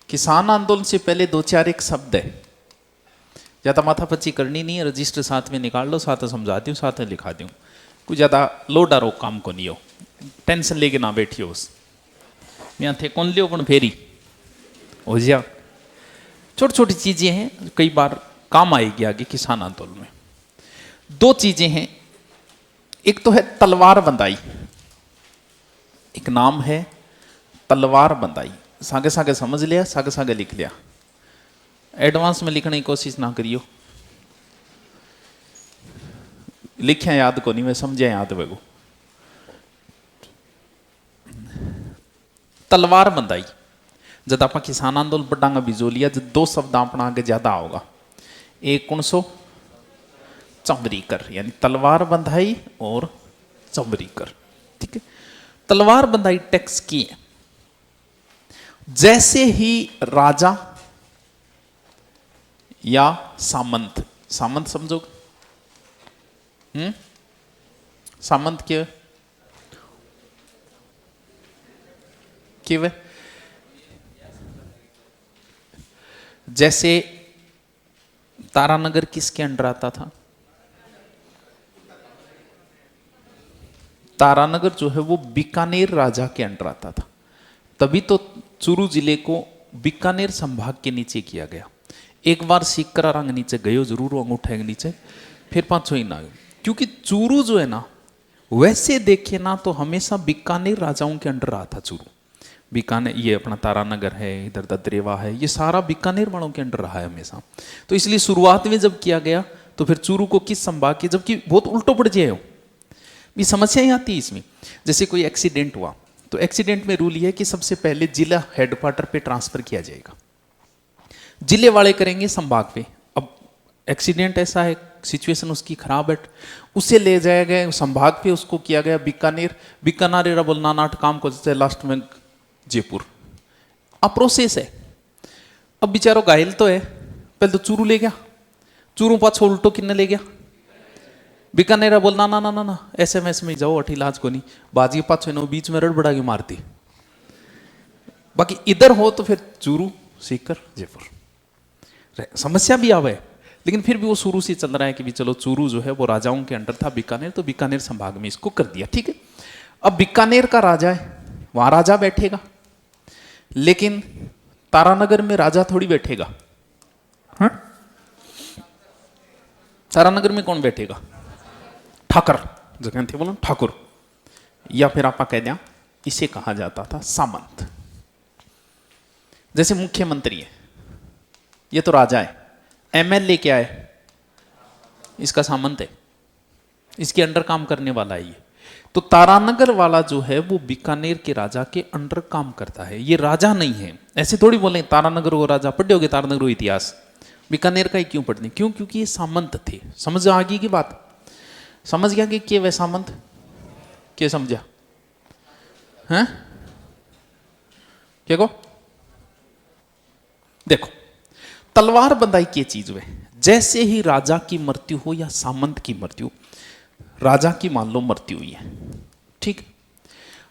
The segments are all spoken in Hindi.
किसान आंदोलन से पहले दो चार एक शब्द है, ज़्यादा माथापच्ची करनी नहीं है, रजिस्टर साथ में निकाल लो, साथ में समझाती हूँ, साथ में लिखा दूँ, कुछ ज़्यादा लो डारो काम को नहीं हो, टेंशन लेके ना बैठियो उस यहाँ थे कौन लियो पण फेरी हो जा। छोटी छोटी चीज़ें हैं, कई बार काम आएगी आगे किसान आंदोलन में। दो चीज़ें हैं, एक तो है तलवार बंदाई, एक नाम है तलवार बंदाई, सागे सागे समझ लिया, सागे सागे लिख लिया, एडवांस में लिखने की कोशिश ना करियो, लिखिया याद को नहीं, मैं समझा याद वेगो। तलवार बंदाई जब आप किसान आंदोलन बढ़ांगा बिजोलिया, जब दो शब्द अपना आगे ज्यादा होगा, एक कौन सो चमरी कर, यानी तलवार बंधाई और चमरी कर, ठीक है। तलवार बंधाई टैक्स की है, जैसे ही राजा या सामंत, सामंत समझोगे, सामंत क्या वे, जैसे तारानगर किसके अंडर आता था? तारानगर जो है वो बीकानेर राजा के अंडर आता था, तभी तो चूरू जिले को बीकानेर संभाग के नीचे किया गया। एक बार सिक्करा रंग नीचे गयो जरूर, अंगूठे के नीचे, फिर पांचों ही ना गयो, क्योंकि चूरू जो है ना, वैसे देखे ना तो हमेशा बीकानेर राजाओं के अंडर रहा था चूरू। बीकानेर, ये अपना तारानगर है, इधर ददरेवा है, ये सारा बीकानेर वालों के अंडर रहा है हमेशा। तो इसलिए शुरुआत में जब किया गया तो फिर चूरू को किस संभाग के, जबकि बहुत उल्टो पड़ जाए हो, ये समस्याएं आती है इसमें। जैसे कोई एक्सीडेंट हुआ तो एक्सीडेंट में रूल ये है कि सबसे पहले जिला हेडक्वार्टर पे ट्रांसफर किया जाएगा, जिले वाले करेंगे संभाग पे। अब एक्सीडेंट ऐसा है, सिचुएशन उसकी खराब है, उसे ले जाया गया संभाग पे, उसको किया गया बीकानेर, बीकानेर बोलना नाट काम को लास्ट में जयपुर। अब प्रोसेस है, अब बेचारो घायल तो है, पहले तो चूरू ले गया, चूरू पाछो उल्टो किन्ने ले गया, बीकानेर बोलना ना ना ना ना SMS में जाओ, अठी इलाज को नहीं, बाजी पाछो नो बीच में रड़बड़ा की मारती। बाकी इधर हो तो फिर चूरू सीकर जयपुर, समस्या भी आवे, लेकिन फिर भी वो शुरू से चल रहा है कि भी चलो चूरू जो है वो राजाओं के अंडर था, बीकानेर तो बीकानेर संभाग में इसको कर दिया, ठीक है। अब बीकानेर का राजा है, वहां राजा बैठेगा, लेकिन तारानगर में राजा थोड़ी बैठेगा, हाँ? तारानगर में कौन बैठेगा? ठाकर, जगह थे बोलो ठाकुर, या फिर आप कह दिया इसे कहा जाता था सामंत। जैसे मुख्यमंत्री है, ये तो राजा है, MLA क्या है? इसका सामंत है, इसके अंडर काम करने वाला है ये। तो तारानगर वाला जो है वो बीकानेर के राजा के अंडर काम करता है, ये राजा नहीं है। ऐसे थोड़ी बोले तारानगर वो राजा, पढ़ दोगे तारानगर वो इतिहास, बीकानेर का ही क्यों पढ़ने, क्यों? क्योंकि ये सामंत थे। समझ आ गई की बात? समझ गया कि क्या वह सामंत, क्या समझा? हैं क्या को? देखो तलवार बंदाई की चीज है, जैसे ही राजा की मृत्यु हो या सामंत की मृत्यु, राजा की मान लो मृत्यु हुई है, ठीक,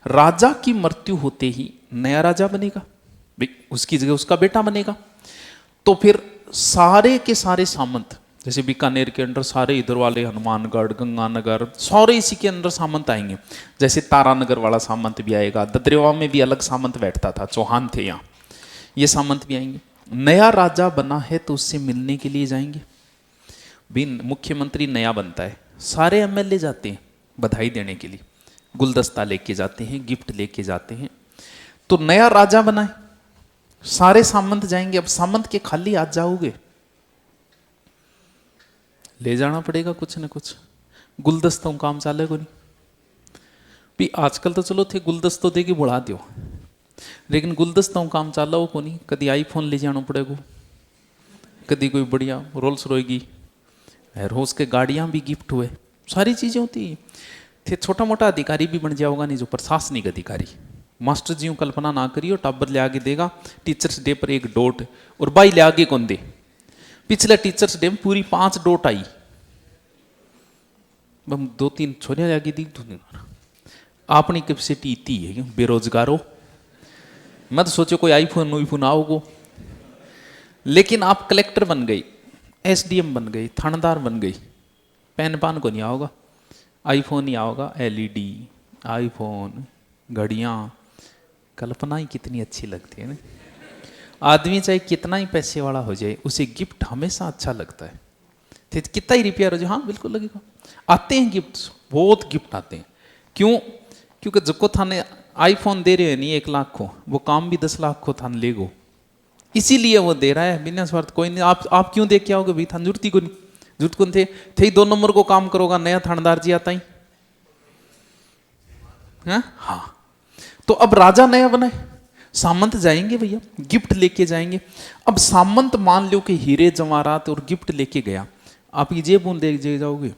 राजा की मृत्यु होते ही नया राजा बनेगा, उसकी जगह उसका बेटा बनेगा। तो फिर सारे के सारे सामंत, जैसे बीकानेर के अंदर सारे इधर वाले हनुमानगढ़, गंगानगर, सारे इसी के अंदर सामंत आएंगे। जैसे तारानगर वाला सामंत भी आएगा, ददरेवा में भी अलग सामंत बैठता था, चौहान थे यहाँ, ये सामंत भी आएंगे। नया राजा बना है तो उससे मिलने के लिए जाएंगे, भी मुख्यमंत्री नया बनता है, सारे MLA जाते हैं बधाई देने के लिए, गुलदस्ता लेके जाते हैं, गिफ्ट लेके जाते हैं। तो नया राजा बना है, सारे सामंत जाएंगे। अब सामंत के खाली हाथ जाओगे, ले जाना पड़ेगा कुछ ना कुछ, गुलदस्तों काम चाले को नहीं भी। आजकल तो चलो थे गुलदस्तों दे के बुढ़ा दो, लेकिन गुलदस्तों काम चाला हो को नहीं। कभी iPhone ले जाना पड़ेगा, कभी कोई बढ़िया रोल्स रोएगी, रोज के गाड़ियां भी गिफ्ट हुए, सारी चीजें होती थे। छोटा मोटा अधिकारी भी बन जाओगा नहीं, जो प्रशासनिक अधिकारी, मास्टर जी कल्पना ना करियो, टाबर ले आगे देगा टीचर्स डे पर 1 डॉट, और बाई ले आगे कौन दे। पिछले टीचर्स डे में पूरी 5 डॉट आई, 2-3 छोरियां आगे दी, अपनी कैपेसिटी इतनी है, बेरोजगारो। मैं तो सोचो कोई iPhone आओगो लेकिन आप कलेक्टर बन गई, एसडीएम बन गई, थानेदार बन गई, पैन पान को नहीं आओगा, आईफोन नहीं आओगा, एलईडी, आईफोन, घड़ियाँ, कल्पना ही कितनी अच्छी लगती है ना। आदमी चाहे कितना ही पैसे वाला हो जाए, उसे गिफ्ट हमेशा अच्छा लगता है। कितना ही रिपेयर हो जाए, हाँ बिल्कुल लगेगा। आते हैं गिफ्ट, बहुत गिफ्ट आते हैं। क्यों? क्योंकि जिसको थाने आईफोन दे रहे हो नहीं 1 लाख को, वो काम भी 10 लाख को थाने लेगो, इसीलिए वो दे रहा है बिना स्वार्थ। कोई नहीं, आप क्यों दे के आओगे भाई? थान जुड़ती को नहीं, जुट कौन थे 2 नंबर को काम करोगा, नया थानेदार जी आता ही। हाँ, तो अब राजा नया बना है, सामंत जाएंगे भैया, गिफ्ट लेके जाएंगे। अब सामंत मान लो कि हीरे जवाहरात और गिफ्ट लेके गया, आप ये जेब दे जाओगे,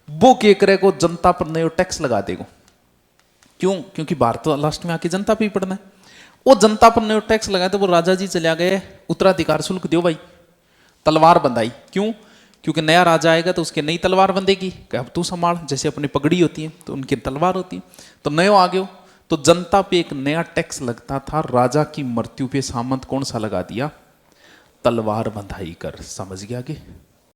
वो केकरे को जनता पर नया टैक्स लगा देगा। क्यों? क्योंकि भारत तो लास्ट में आके जनता पे ही पड़ना है। वो जनता पर नया टैक्स लगाए तो वो राजा जी चले गए, उत्तराधिकार शुल्क दो भाई, तलवार बंधाई। क्यों? क्योंकि नया राजा आएगा तो उसके नई तलवार बंधेगी, अब तू संभाल, जैसे अपनी पगड़ी होती है तो उनकी तलवार होती है, तो नयो आ गयो। तो जनता पे एक नया टैक्स लगता था। राजा की मृत्यु पे सामंत कौन सा लगा दिया? तलवार बंधाई कर। समझ गया कि